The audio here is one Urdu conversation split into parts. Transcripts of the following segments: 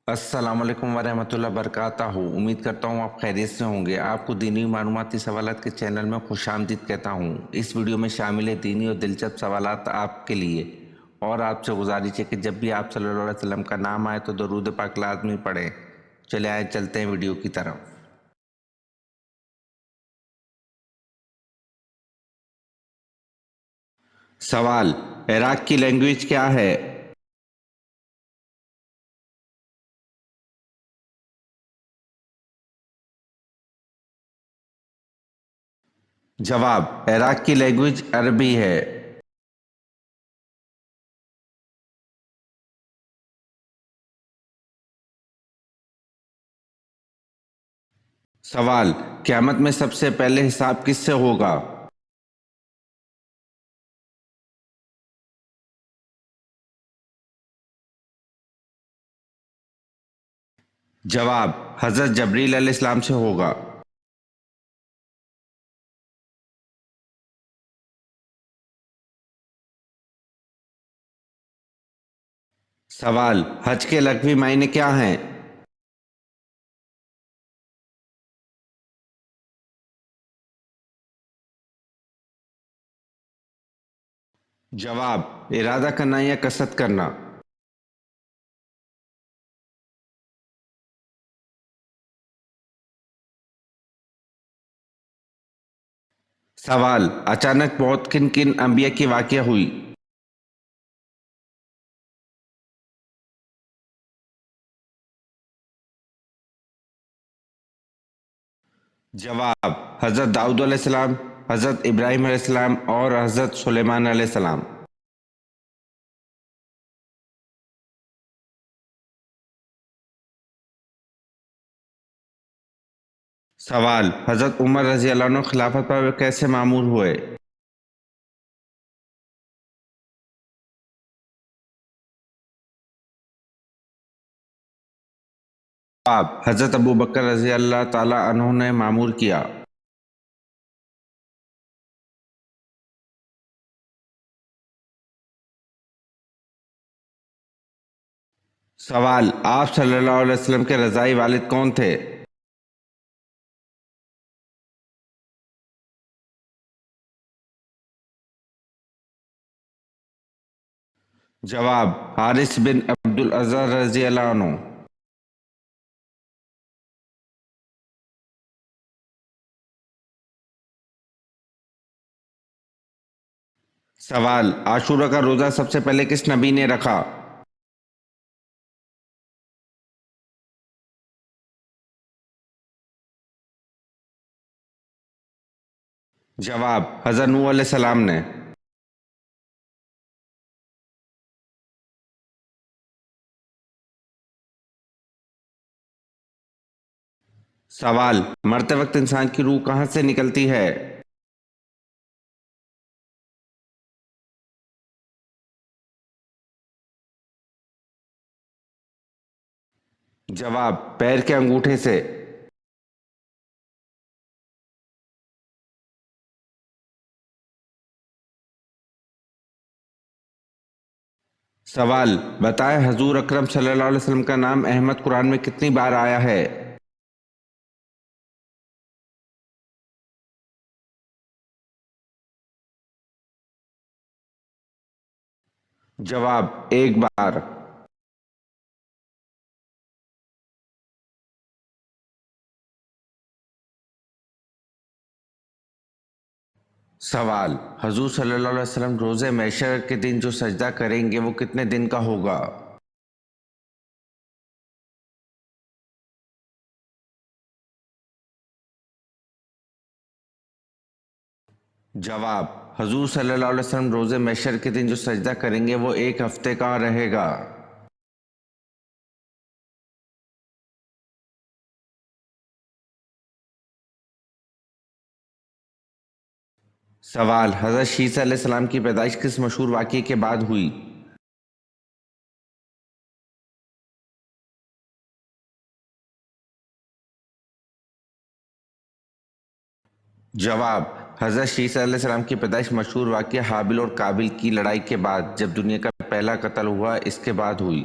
السلام علیکم ورحمۃ اللہ وبرکاتہ. امید کرتا ہوں آپ خیریت سے ہوں گے. آپ کو دینی معلوماتی سوالات کے چینل میں خوش آمدید کہتا ہوں. اس ویڈیو میں شامل ہے دینی اور دلچسپ سوالات آپ کے لیے، اور آپ سے گزارش ہے کہ جب بھی آپ صلی اللہ علیہ وسلم کا نام آئے تو درود پاک لازمی پڑھیں. چلے آئے چلتے ہیں ویڈیو کی طرف. سوال: عراق کی لینگویج کیا ہے؟ جواب: عراق کی لینگویج عربی ہے. سوال: قیامت میں سب سے پہلے حساب کس سے ہوگا؟ جواب: حضرت جبریل علیہ السلام سے ہوگا. سوال: حج کے لغوی معنی کیا ہیں؟ جواب: ارادہ کرنا یا قصد کرنا. سوال: اچانک موت کن کن انبیاء کی واقع ہوئی؟ جواب: حضرت داؤد علیہ السلام، حضرت ابراہیم علیہ السلام اور حضرت سلیمان علیہ السلام. سوال: حضرت عمر رضی اللہ عنہ خلافت پر کیسے مامور ہوئے؟ جواب: حضرت ابو بکر رضی اللہ تعالی عنہ نے مامور کیا. سوال: آپ صلی اللہ علیہ وسلم کے رضائی والد کون تھے؟ جواب: حارث بن عبد العزیز رضی اللہ عنہ. سوال: عاشورہ کا روزہ سب سے پہلے کس نبی نے رکھا؟ جواب: حضرت نوح علیہ السلام نے. سوال: مرتے وقت انسان کی روح کہاں سے نکلتی ہے؟ جواب: پیر کے انگوٹھے سے. سوال: بتائیں حضور اکرم صلی اللہ علیہ وسلم کا نام احمد قرآن میں کتنی بار آیا ہے؟ جواب: ایک بار. سوال: حضور صلی اللہ علیہ وسلم روز محشر کے دن جو سجدہ کریں گے وہ کتنے دن کا ہوگا؟ جواب: حضور صلی اللہ علیہ وسلم روز محشر کے دن جو سجدہ کریں گے وہ ایک ہفتے کا رہے گا. سوال: حضرت شیس علیہ السلام کی پیدائش کس مشہور واقعے کے بعد ہوئی؟ جواب: حضرت شیس علیہ السلام کی پیدائش مشہور واقعہ حابل اور قابل کی لڑائی کے بعد، جب دنیا کا پہلا قتل ہوا، اس کے بعد ہوئی.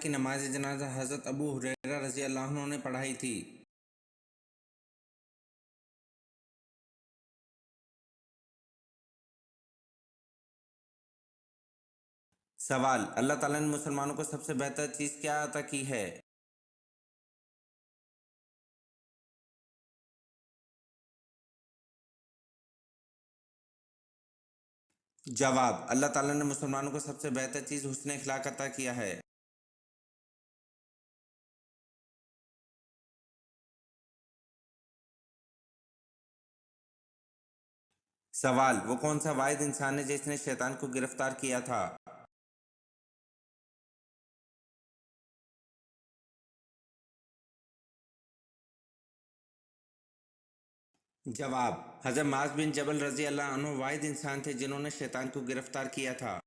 کی نماز جنازہ حضرت ابو ہریرہ رضی اللہ عنہ نے پڑھائی تھی۔ سوال: اللہ تعالیٰ نے مسلمانوں کو سب سے بہتر چیز کیا عطا کی ہے؟ جواب: اللہ تعالیٰ نے مسلمانوں کو سب سے بہتر چیز حسن اخلاق عطا کیا ہے۔ سوال: وہ کون سا واحد انسان ہے جس نے شیطان کو گرفتار کیا تھا؟ جواب: حضرت معاذ بن جبل رضی اللہ عنہ واحد انسان تھے جنہوں نے شیطان کو گرفتار کیا تھا۔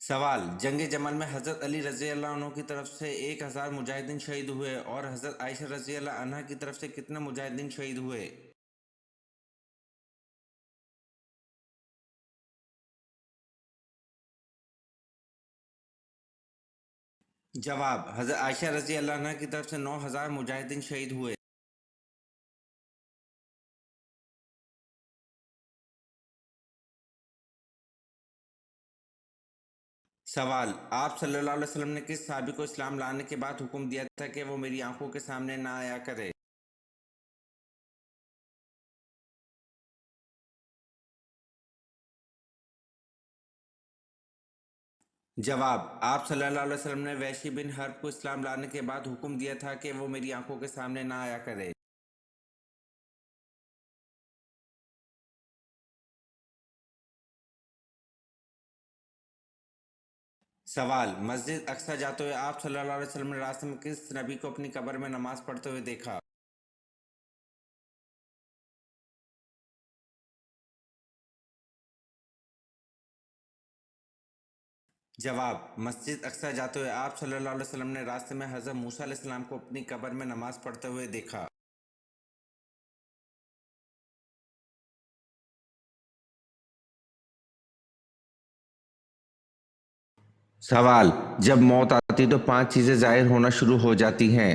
سوال: جنگ جمل میں حضرت علی رضی اللہ عنہ کی طرف سے 1000 مجاہدین شہید ہوئے اور حضرت عائشہ رضی اللہ عنہ کی طرف سے کتنے مجاہدین شہید ہوئے؟ جواب: حضرت عائشہ رضی اللہ عنہ کی طرف سے 9000 مجاہدین شہید ہوئے۔ سوال: آپ صلی اللہ علیہ وسلم نے کس صحابی کو اسلام لانے کے بعد حکم دیا تھا کہ وہ میری آنکھوں کے سامنے نہ آیا کرے؟ جواب: آپ صلی اللہ علیہ وسلم نے وحشی بن حرب کو اسلام لانے کے بعد حکم دیا تھا کہ وہ میری آنکھوں کے سامنے نہ آیا کرے۔ سوال: مسجد اقصی جاتے ہوئے آپ صلی اللہ علیہ وسلم نے راستے میں کس نبی کو اپنی قبر میں نماز پڑھتے ہوئے دیکھا؟ جواب: مسجد اقصی جاتے ہوئے آپ صلی اللہ علیہ وسلم نے راستے میں حضرت موسیٰ علیہ السلام کو اپنی قبر میں نماز پڑھتے ہوئے دیکھا۔ سوال: جب موت آتی تو 5 چیزیں ظاہر ہونا شروع ہو جاتی ہیں۔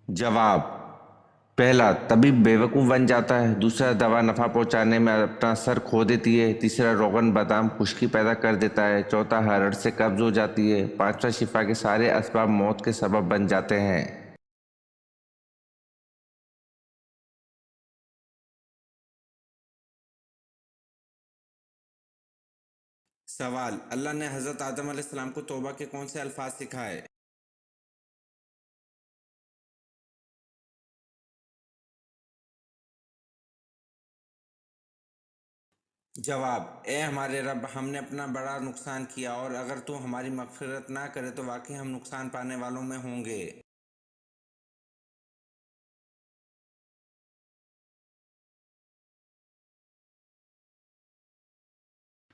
جواب: پہلا، طبیب بیوقوف بن جاتا ہے۔ دوسرا، دوا نفع پہنچانے میں اپنا سر کھو دیتی ہے۔ تیسرا، روغن بادام خشکی پیدا کر دیتا ہے۔ چوتھا، ہرڑ سے قبض ہو جاتی ہے۔ پانچواں، شفا کے سارے اسباب موت کے سبب بن جاتے ہیں۔ سوال: اللہ نے حضرت آدم علیہ السلام کو توبہ کے کون سے الفاظ سکھائے؟ جواب: اے ہمارے رب، ہم نے اپنا بڑا نقصان کیا اور اگر تو ہماری مغفرت نہ کرے تو واقعی ہم نقصان پانے والوں میں ہوں گے۔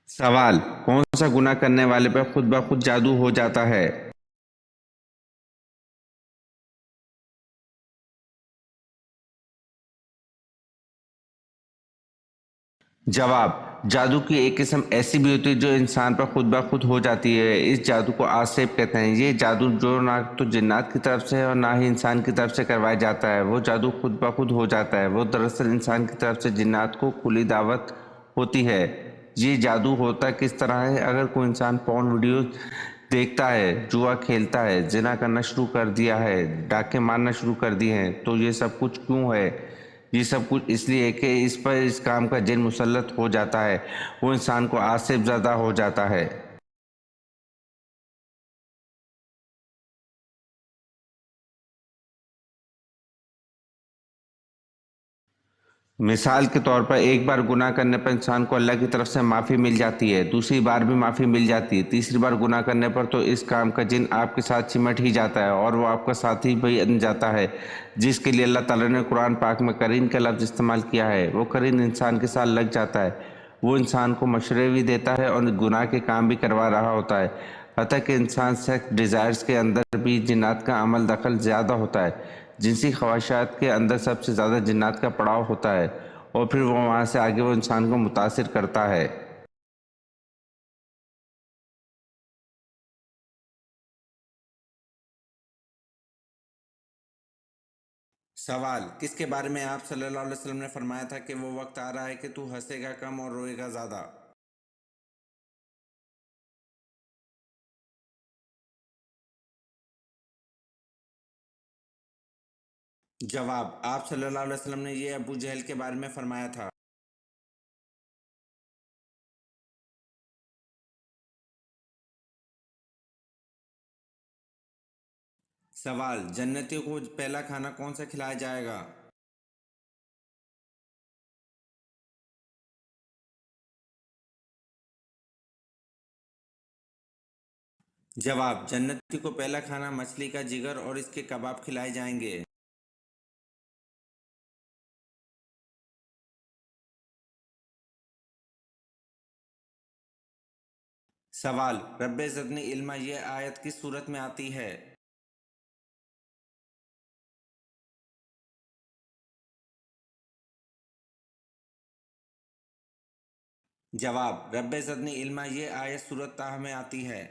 سوال: کون سا گناہ کرنے والے پر خود بخود جادو ہو جاتا ہے؟ جواب: جادو کی ایک قسم ایسی بھی ہوتی ہے جو انسان پر خود بخود ہو جاتی ہے۔ اس جادو کو آسیب کہتے ہیں۔ یہ جادو جو نہ تو جنات کی طرف سے اور نہ ہی انسان کی طرف سے کروایا جاتا ہے، وہ جادو خود بخود ہو جاتا ہے۔ وہ دراصل انسان کی طرف سے جنات کو کھلی دعوت ہوتی ہے۔ یہ جادو ہوتا کس طرح ہے؟ اگر کوئی انسان پورن ویڈیوز دیکھتا ہے، جوا کھیلتا ہے، زنا کرنا شروع کر دیا ہے، ڈاکے مارنا شروع کر دیے ہیں، تو یہ سب کچھ کیوں ہے؟ یہ سب کچھ اس لیے کہ اس پر اس کام کا جن مسلط ہو جاتا ہے، وہ انسان کو آسیب زدہ ہو جاتا ہے۔ مثال کے طور پر ایک بار گناہ کرنے پر انسان کو اللہ کی طرف سے معافی مل جاتی ہے، دوسری بار بھی معافی مل جاتی ہے، تیسری بار گناہ کرنے پر تو اس کام کا جن آپ کے ساتھ چمٹ ہی جاتا ہے اور وہ آپ کا ساتھی بھی بن جاتا ہے، جس کے لیے اللہ تعالیٰ نے قرآن پاک میں قرین کا لفظ استعمال کیا ہے۔ وہ قرین انسان کے ساتھ لگ جاتا ہے وہ انسان کو مشورے بھی دیتا ہے اور گناہ کے کام بھی کروا رہا ہوتا ہے۔ حتیٰ کہ انسان سیکس ڈیزائرز کے اندر بھی جنات کا عمل دخل زیادہ ہوتا ہے۔ جنسی خواہشات کے اندر سب سے زیادہ جنات کا پڑاؤ ہوتا ہے اور پھر وہاں سے آگے وہ انسان کو متاثر کرتا ہے۔ سوال: کس کے بارے میں آپ صلی اللہ علیہ وسلم نے فرمایا تھا کہ وہ وقت آ رہا ہے کہ تو ہنسے گا کم اور روئے گا زیادہ؟ جواب: آپ صلی اللہ علیہ وسلم نے یہ ابو جہل کے بارے میں فرمایا تھا۔ سوال: جنتیوں کو پہلا کھانا کون سا کھلایا جائے گا؟ جواب: جنتی کو پہلا کھانا مچھلی کا جگر اور اس کے کباب کھلائے جائیں گے۔ سوال: رب زدنی علما یہ آیت کس صورت میں آتی ہے؟ جواب: رب زدنی علما یہ آیت سورۃ طٰ میں آتی ہے۔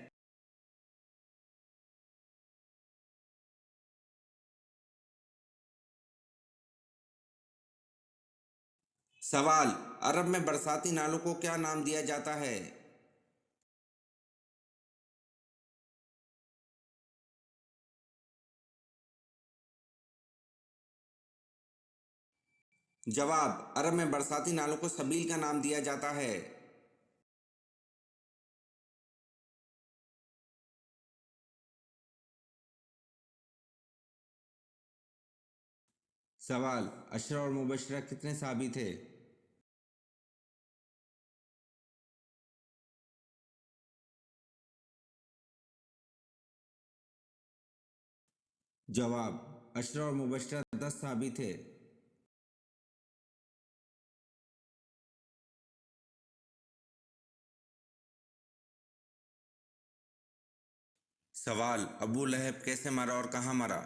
سوال: عرب میں برساتی نالوں کو کیا نام دیا جاتا ہے؟ جواب: عرب میں برساتی نالوں کو سبیل کا نام دیا جاتا ہے۔ سوال: اشرہ اور مبشرہ کتنے صحابی تھے؟ جواب: اشرہ اور مبشرہ 10 صحابی تھے۔ سوال: ابو لہب کیسے مرا اور کہاں مرا؟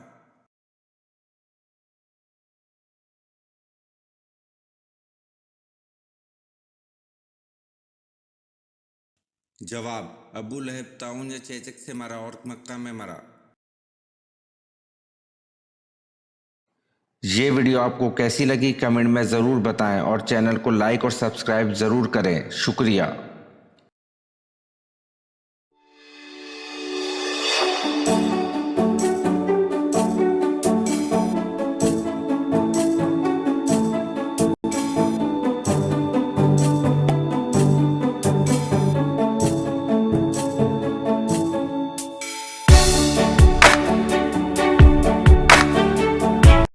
جواب: ابو لہب طاعون یا چیچک سے مرا اور مکہ میں مرا۔ یہ ویڈیو آپ کو کیسی لگی کمنٹ میں ضرور بتائیں اور چینل کو لائک اور سبسکرائب ضرور کریں۔ شکریہ۔